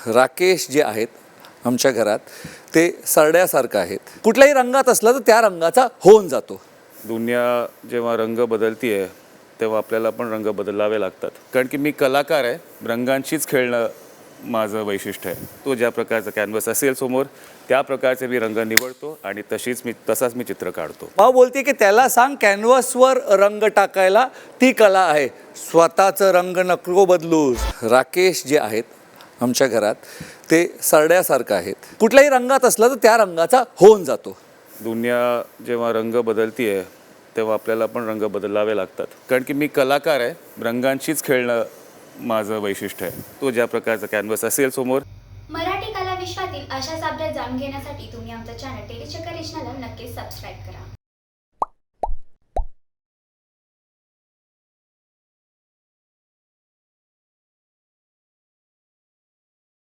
राकेश जे आहेत आमच्या घरात ते सरड्यासारखं आहेत. कुठल्याही रंगात असलं तर त्या रंगाचा होऊन जातो. दुनिया जेव्हा रंग बदलतीये तेव्हा आपल्याला पण रंग बदलावे लागतात. कारण की मी कलाकार आहे, रंगांशीच खेळणं माझं वैशिष्ट्य आहे. तो ज्या प्रकारचा कॅनव्हास असेल समोर त्या प्रकारचे मी रंग निवडतो आणि तसाच मी चित्र काढतो. भाऊ बोलते की त्याला सांग कॅनव्हासवर रंग टाकायला, ती कला आहे. स्वतःचं रंग नको बदलूस. राकेश जे आहेत आमच्या घरात ते सरड्यासारखं आहेत. कुठल्याही रंगात असलं तर त्या रंगाचा होऊन जातो. दुनिया जेव्हा रंग बदलतीये तेव्हा आपल्याला पण रंग बदलावे लागतात. कारण की मी कलाकार आहे, रंगांशीच खेळणं माझं वैशिष्ट्य आहे. तो ज्या प्रकारचा कॅनव्हास असेल समोर. मराठी कला विश्वातील अशाच अपडेट जाणून घेण्यासाठी तुम्ही आमचं चॅनल टेलीचक्कर रिजनला नक्कीच सबस्क्राईब करा.